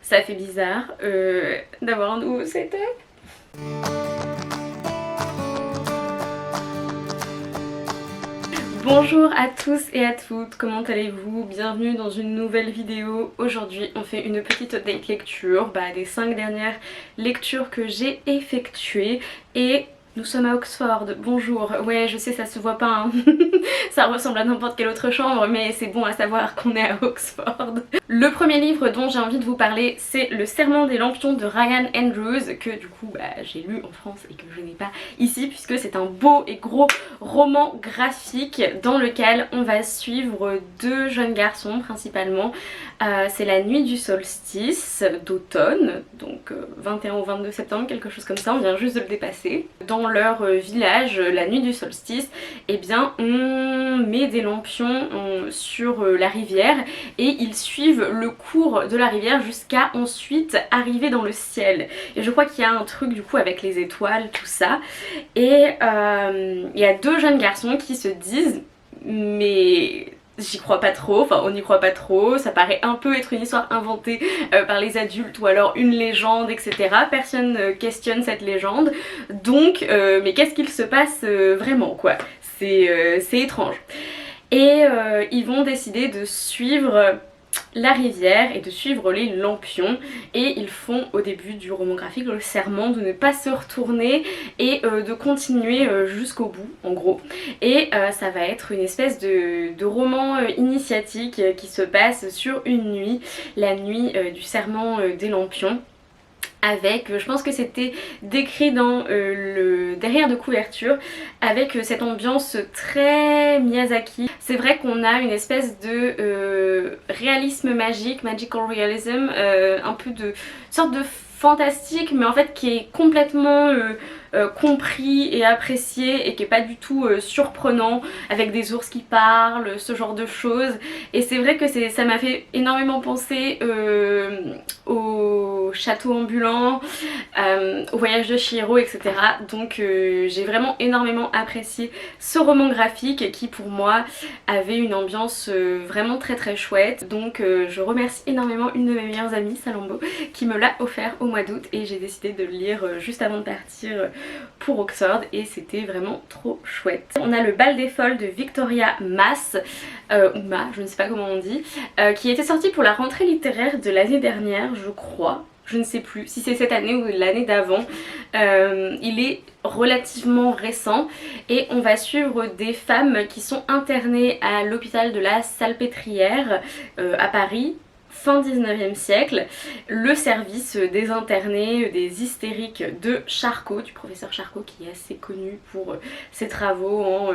Ça fait bizarre d'avoir un nouveau setup. Bonjour à tous et à toutes, comment allez-vous? Bienvenue dans une nouvelle vidéo. Aujourd'hui on fait une petite update lecture des 5 dernières lectures que j'ai effectuées et nous sommes à Oxford, bonjour. Ouais, je sais, ça se voit pas, hein. Ça ressemble à n'importe quelle autre chambre, mais c'est bon à savoir qu'on est à Oxford. Le premier livre dont j'ai envie de vous parler, c'est Le Serment des Lampions de Ryan Andrews, que du coup j'ai lu en France et que je n'ai pas ici, puisque c'est un beau et gros roman graphique dans lequel on va suivre deux jeunes garçons principalement. C'est la nuit du solstice d'automne, donc 21 ou 22 septembre, quelque chose comme ça, on vient juste de le dépasser. Dans leur village, la nuit du solstice, eh bien on met des lampions sur la rivière et ils suivent le cours de la rivière jusqu'à ensuite arriver dans le ciel. Et je crois qu'il y a un truc du coup avec les étoiles, tout ça. Et il y a deux jeunes garçons qui se disent mais j'y crois pas trop, enfin on n'y croit pas trop, ça paraît un peu être une histoire inventée par les adultes ou alors une légende, etc. Personne ne questionne cette légende, donc mais qu'est-ce qu'il se passe vraiment quoi? C'est étrange. Et ils vont décider de suivre la rivière et de suivre les lampions, et ils font au début du roman graphique le serment de ne pas se retourner et de continuer jusqu'au bout en gros. Et ça va être une espèce de roman initiatique qui se passe sur une nuit, la nuit du serment des lampions. Avec, je pense que c'était décrit dans le derrière de couverture, avec cette ambiance très Miyazaki. C'est vrai qu'on a une espèce de réalisme magique, magical realism, un peu de sorte de fantastique, mais en fait qui est complètement compris et apprécié et qui est pas du tout surprenant, avec des ours qui parlent, ce genre de choses. Et c'est vrai que ça m'a fait énormément penser au château ambulant, au voyage de Chihiro, etc. Donc j'ai vraiment énormément apprécié ce roman graphique qui pour moi avait une ambiance vraiment très très chouette. Donc je remercie énormément une de mes meilleures amies, Salambo, qui me l'a offert au mois d'août, et j'ai décidé de le lire juste avant de partir pour Oxford, et c'était vraiment trop chouette. On a Le Bal des Folles de Victoria Mass, ou Ma, je ne sais pas comment on dit, qui était sorti pour la rentrée littéraire de l'année dernière, je crois. Je ne sais plus si c'est cette année ou l'année d'avant. Il est relativement récent et on va suivre des femmes qui sont internées à l'hôpital de la Salpêtrière à Paris, fin 19e siècle, le service des internés, des hystériques de Charcot, du professeur Charcot, qui est assez connu pour ses travaux en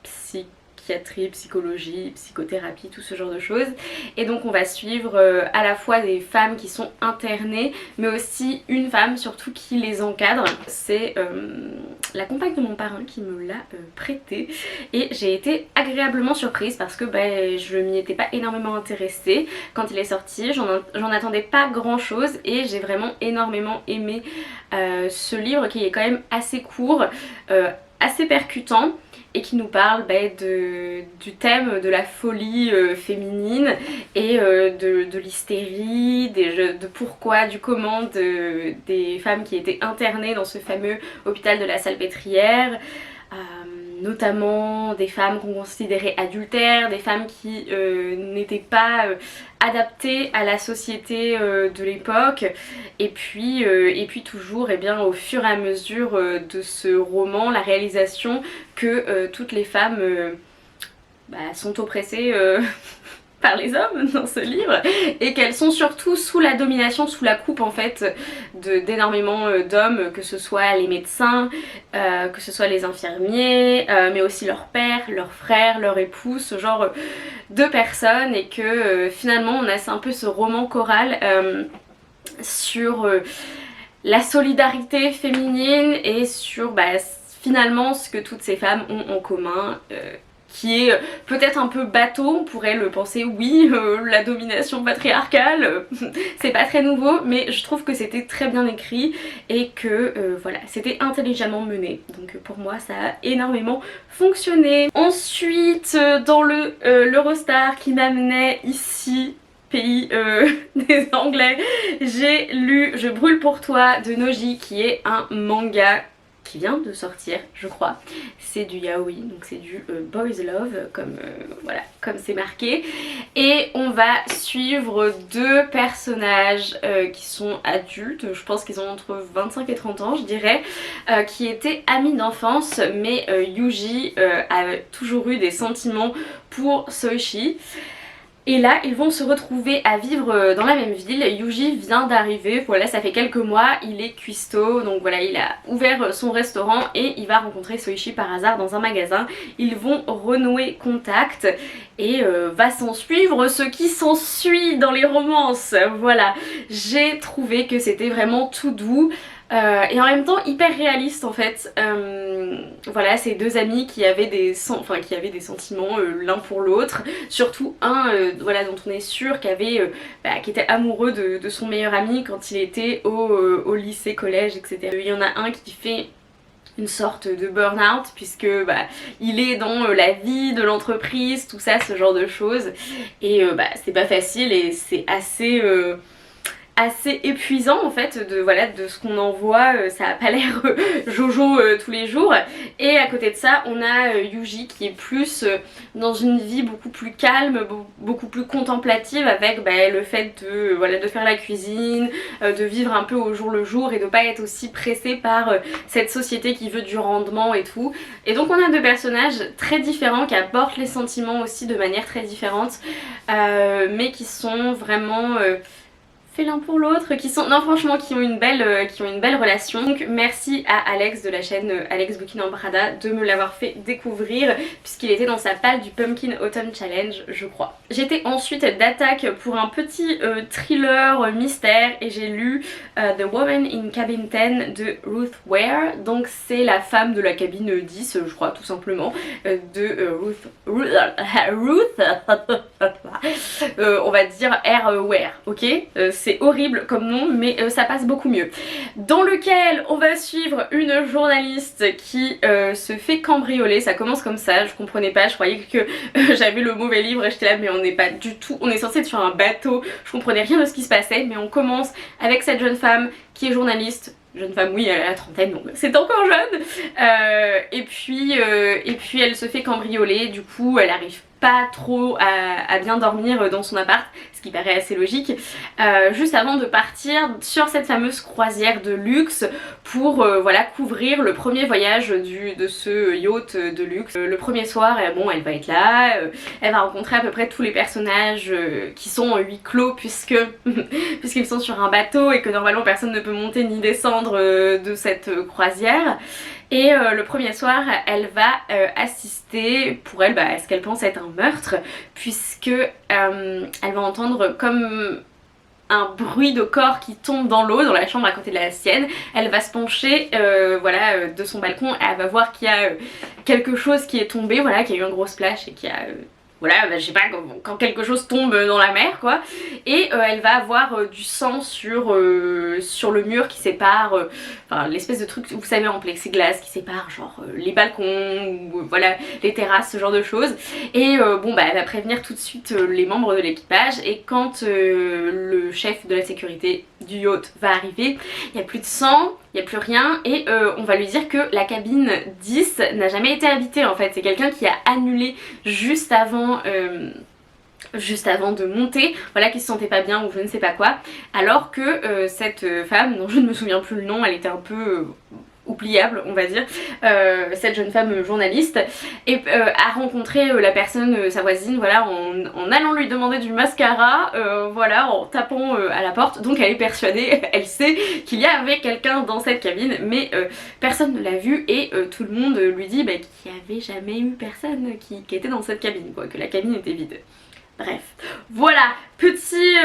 psychiatrie, psychologie, psychothérapie, tout ce genre de choses. Et donc on va suivre à la fois des femmes qui sont internées, mais aussi une femme surtout qui les encadre. C'est la compagne de mon parrain qui me l'a prêté, et j'ai été agréablement surprise parce que je m'y étais pas énormément intéressée quand il est sorti, j'en attendais pas grand chose, et j'ai vraiment énormément aimé ce livre qui est quand même assez court, assez percutant, et qui nous parle du thème de la folie féminine et de l'hystérie, de pourquoi, du comment des femmes qui étaient internées dans ce fameux hôpital de la Salpêtrière. Notamment des femmes qu'on considérait adultères, des femmes qui n'étaient pas adaptées à la société de l'époque, et puis toujours au fur et à mesure de ce roman, la réalisation que toutes les femmes sont oppressées par les hommes dans ce livre, et qu'elles sont surtout sous la domination, sous la coupe en fait d'énormément d'hommes, que ce soit les médecins, que ce soit les infirmiers, mais aussi leur père, leurs frères, leur époux, ce genre de personnes, et que finalement on a un peu ce roman choral sur la solidarité féminine et sur finalement ce que toutes ces femmes ont en commun, qui est peut-être un peu bateau, on pourrait le penser, oui, la domination patriarcale, c'est pas très nouveau, mais je trouve que c'était très bien écrit et que voilà, c'était intelligemment mené. Donc pour moi ça a énormément fonctionné. Ensuite, dans l'Eurostar qui m'amenait ici, pays des Anglais, J'ai lu Je brûle pour toi de Noji, qui est un manga qui vient de sortir, je crois. C'est du yaoi, donc c'est du boys love, voilà, comme c'est marqué. Et on va suivre deux personnages qui sont adultes, je pense qu'ils ont entre 25 et 30 ans, je dirais, qui étaient amis d'enfance, mais Yuji a toujours eu des sentiments pour Soichi. Et là, ils vont se retrouver à vivre dans la même ville. Yuji vient d'arriver, voilà, ça fait quelques mois, il est cuistot, donc voilà, il a ouvert son restaurant et il va rencontrer Soichi par hasard dans un magasin. Ils vont renouer contact et va s'en suivre ce qui s'ensuit dans les romances. Voilà, j'ai trouvé que c'était vraiment tout doux. Et en même temps hyper réaliste en fait. Voilà, ces deux amis qui avaient des sentiments l'un pour l'autre, surtout un voilà, dont on est sûr qui était amoureux de son meilleur ami quand il était au lycée, collège, etc. Il y en a un qui fait une sorte de burn-out puisque il est dans la vie de l'entreprise, tout ça, ce genre de choses, et c'est pas facile et c'est assez épuisant en fait de ce qu'on en voit, ça a pas l'air jojo tous les jours. Et à côté de ça on a Yuji qui est plus dans une vie beaucoup plus calme, beaucoup plus contemplative, avec le fait de faire la cuisine, de vivre un peu au jour le jour et de pas être aussi pressé par cette société qui veut du rendement et tout. Et donc on a deux personnages très différents qui apportent les sentiments aussi de manière très différente, mais qui sont vraiment fait l'un pour l'autre, qui ont une belle relation. Donc merci à Alex de la chaîne Alex Booking en Prada de me l'avoir fait découvrir, puisqu'il était dans sa palle du Pumpkin Autumn Challenge, je crois. J'étais ensuite d'attaque pour un petit thriller mystère et j'ai lu The Woman in Cabin 10 de Ruth Ware. Donc c'est la femme de la cabine 10, je crois, tout simplement, de Ruth on va dire R. Ware, ok, c'est horrible comme nom, mais ça passe beaucoup mieux. Dans lequel on va suivre une journaliste qui se fait cambrioler. Ça commence comme ça, je comprenais pas, je croyais que j'avais le mauvais livre et j'étais là, mais on n'est pas du tout, on est censé être sur un bateau, je comprenais rien de ce qui se passait, mais on commence avec cette jeune femme qui est journaliste. Jeune femme, oui, elle a la trentaine, donc c'est encore jeune. Et puis elle se fait cambrioler, du coup elle arrive pas trop à bien dormir dans son appart, ce qui paraît assez logique, juste avant de partir sur cette fameuse croisière de luxe pour voilà, couvrir le premier voyage de ce yacht de luxe. Le premier soir, bon, elle va être là, elle va rencontrer à peu près tous les personnages qui sont en huis clos puisqu'ils sont sur un bateau et que normalement personne ne peut monter ni descendre de cette croisière. Et le premier soir, elle va assister, pour elle, à ce qu'elle pense être un meurtre, puisque elle va entendre comme un bruit de corps qui tombe dans l'eau, dans la chambre à côté de la sienne. Elle va se pencher voilà, de son balcon et elle va voir qu'il y a quelque chose qui est tombé, voilà, qu'il y a eu un gros splash et qu'il y a... voilà, je sais pas, quand quelque chose tombe dans la mer quoi. Et elle va avoir du sang sur le mur qui sépare, enfin l'espèce de truc, vous savez, en plexiglas qui sépare genre les balcons ou voilà, les terrasses, ce genre de choses. Et bon elle va prévenir tout de suite les membres de l'équipage, et quand le chef de la sécurité du yacht va arriver, il n'y a plus de sang, il n'y a plus rien, et on va lui dire que la cabine 10 n'a jamais été habitée en fait. C'est quelqu'un qui a annulé juste avant de monter, voilà, qui se sentait pas bien ou je ne sais pas quoi, alors que cette femme, dont je ne me souviens plus le nom, elle était un peu oubliable on va dire, cette jeune femme journaliste, et a rencontré la personne, sa voisine, voilà, en allant lui demander du mascara, voilà, en tapant à la porte. Donc elle est persuadée, elle sait qu'il y avait quelqu'un dans cette cabine, mais personne ne l'a vu, et tout le monde lui dit qu'il n'y avait jamais eu personne qui était dans cette cabine, quoi, que la cabine était vide. Bref, voilà, petit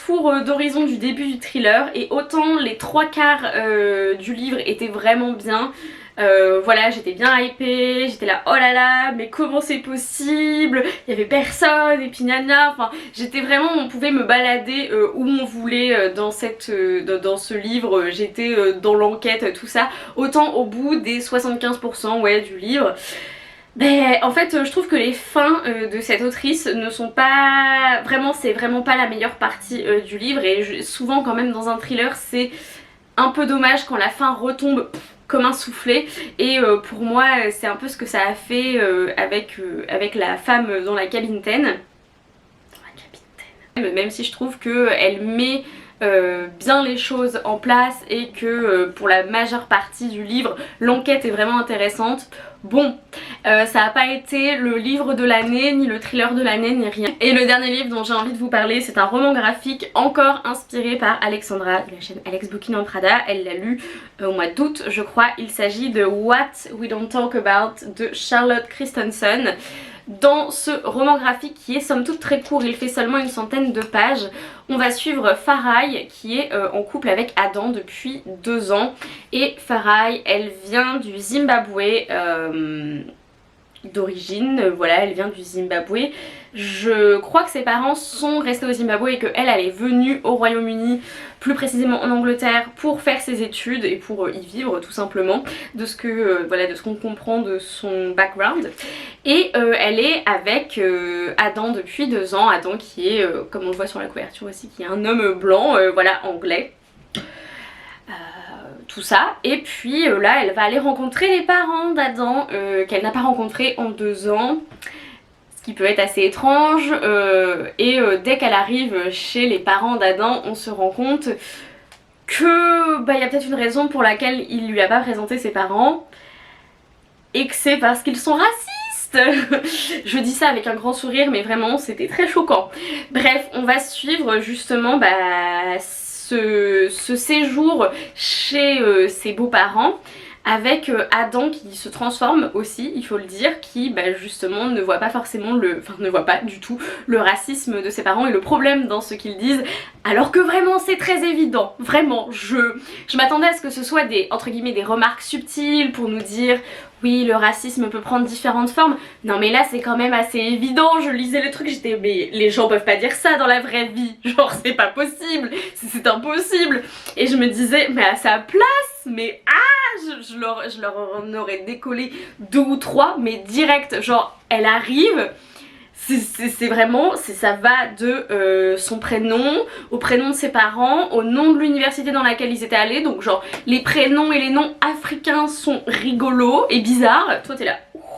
tour d'horizon du début du thriller, et autant les trois quarts du livre étaient vraiment bien. Voilà, j'étais bien hypée, j'étais là oh là là, mais comment c'est possible, il y avait personne, et puis nana, enfin j'étais vraiment, on pouvait me balader où on voulait dans ce livre, j'étais dans l'enquête, tout ça. Autant au bout des 75% ouais, du livre, En fait je trouve que les fins de cette autrice ne sont pas... Vraiment c'est vraiment pas la meilleure partie du livre et souvent quand même dans un thriller c'est un peu dommage quand la fin retombe comme un soufflet et pour moi c'est un peu ce que ça a fait avec la femme dans la cabine 10. Même si je trouve qu'elle met bien les choses en place et que pour la majeure partie du livre l'enquête est vraiment intéressante. Bon, ça n'a pas été le livre de l'année, ni le thriller de l'année, ni rien. Et le dernier livre dont j'ai envie de vous parler, c'est un roman graphique encore inspiré par Alexandra de la chaîne Alex Booking en Prada. Elle l'a lu au mois d'août je crois. Il s'agit de What We Don't Talk About de Charlotte Christensen. Dans ce roman graphique qui est somme toute très court, il fait seulement une centaine de pages, on va suivre Farai qui est en couple avec Adam depuis 2 ans. Et Farai, elle vient du Zimbabwe d'origine, voilà, elle vient du Zimbabwe. Je crois que ses parents sont restés au Zimbabwe et qu'elle est venue au Royaume-Uni, plus précisément en Angleterre, pour faire ses études et pour y vivre tout simplement, de ce que voilà, de ce qu'on comprend de son background. Et elle est avec Adam depuis 2 ans, Adam qui est, comme on le voit sur la couverture aussi, qui est un homme blanc, voilà, anglais. Tout ça, et puis là elle va aller rencontrer les parents d'Adam qu'elle n'a pas rencontrés en 2 ans, ce qui peut être assez étrange, et dès qu'elle arrive chez les parents d'Adam on se rend compte que y a peut-être une raison pour laquelle il lui a pas présenté ses parents et que c'est parce qu'ils sont racistes. Je dis ça avec un grand sourire mais vraiment c'était très choquant. Bref, on va suivre justement ce séjour chez ses beaux-parents avec Adam qui se transforme aussi, il faut le dire, qui justement ne voit pas forcément ne voit pas du tout le racisme de ses parents et le problème dans ce qu'ils disent, alors que vraiment c'est très évident. Vraiment, je m'attendais à ce que ce soit entre guillemets des remarques subtiles pour nous dire oui le racisme peut prendre différentes formes. Non mais là c'est quand même assez évident, je lisais le truc, j'étais mais les gens peuvent pas dire ça dans la vraie vie, genre c'est pas possible, c'est impossible. Et je me disais mais à sa place, mais je leur en aurais décollé 2 ou 3 mais direct, genre elle arrive. C'est vraiment, ça va de son prénom, au prénom de ses parents, au nom de l'université dans laquelle ils étaient allés. Donc genre les prénoms et les noms africains sont rigolos et bizarres. Toi t'es là,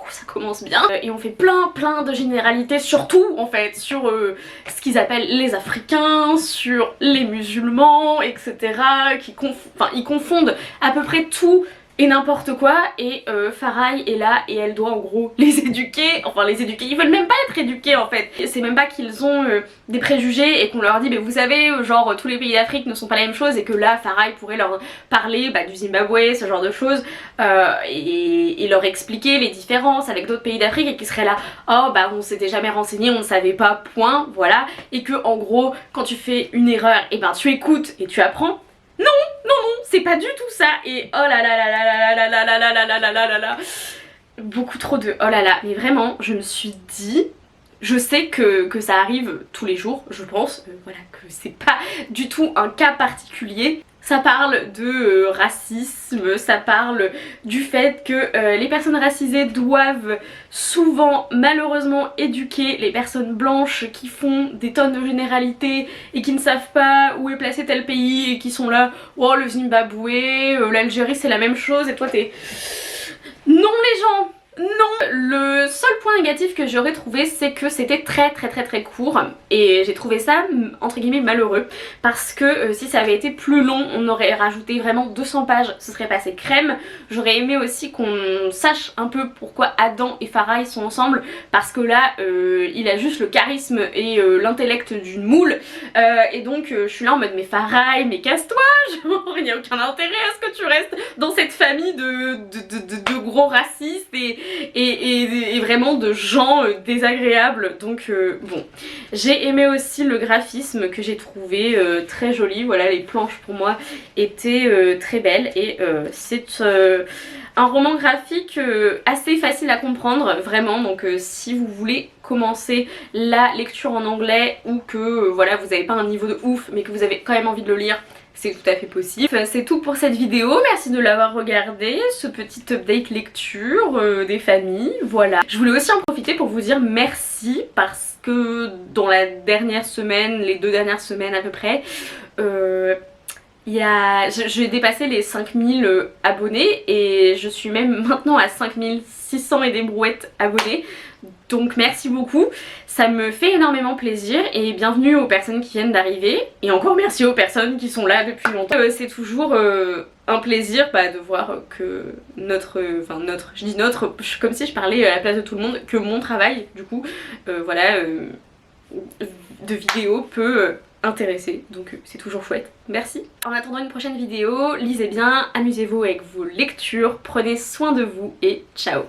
ça commence bien. Et on fait plein de généralités, surtout en fait, sur ce qu'ils appellent les Africains, sur les musulmans, etc. Ils confondent à peu près tout et n'importe quoi, et Farai est là et elle doit en gros les éduquer, ils veulent même pas être éduqués en fait. C'est même pas qu'ils ont des préjugés et qu'on leur dit mais vous savez genre tous les pays d'Afrique ne sont pas la même chose, et que là Farai pourrait leur parler du Zimbabwe, ce genre de choses, et leur expliquer les différences avec d'autres pays d'Afrique, et qui seraient là oh on s'était jamais renseigné, on ne savait pas, point, voilà. Et que en gros quand tu fais une erreur, et tu écoutes et tu apprends. Non, c'est pas du tout ça. Et oh là là là là là là là là là là là là là là là, beaucoup trop de oh là là. Mais vraiment, je me suis dit, je sais que ça arrive tous les jours, je pense, voilà, que c'est pas du tout un cas particulier. Ça parle de racisme, ça parle du fait que les personnes racisées doivent souvent malheureusement éduquer les personnes blanches qui font des tonnes de généralités et qui ne savent pas où est placé tel pays et qui sont là, oh le Zimbabwe, l'Algérie c'est la même chose, et toi t'es... Non les gens, non. Le seul point négatif que j'aurais trouvé, c'est que c'était très court, et j'ai trouvé ça entre guillemets malheureux, parce que si ça avait été plus long, on aurait rajouté vraiment 200 pages, ce serait passé crème. J'aurais aimé aussi qu'on sache un peu pourquoi Adam et Farai sont ensemble, parce que là il a juste le charisme et l'intellect d'une moule, et donc je suis là en mode mais Farai, mais casse-toi, genre il n'y a aucun intérêt à ce que tu restes dans cette famille de gros racistes et vraiment de gens désagréables. Donc bon, j'ai aimé aussi le graphisme que j'ai trouvé très joli, voilà, les planches pour moi étaient très belles, et c'est un roman graphique assez facile à comprendre vraiment. Donc si vous voulez commencer la lecture en anglais, ou que voilà vous n'avez pas un niveau de ouf mais que vous avez quand même envie de le lire, c'est tout à fait possible. Enfin, c'est tout pour cette vidéo, merci de l'avoir regardé, ce petit update lecture des familles, voilà. Je voulais aussi en profiter pour vous dire merci parce que dans la dernière semaine, les 2 dernières semaines à peu près, j'ai dépassé les 5000 abonnés et je suis même maintenant à 5600 et des brouettes abonnés. Donc merci beaucoup, ça me fait énormément plaisir et bienvenue aux personnes qui viennent d'arriver et encore merci aux personnes qui sont là depuis longtemps. C'est toujours un plaisir de voir que je dis notre, comme si je parlais à la place de tout le monde, que mon travail du coup, de vidéo peut intéresser, donc c'est toujours chouette, merci. En attendant une prochaine vidéo, lisez bien, amusez-vous avec vos lectures, prenez soin de vous et ciao.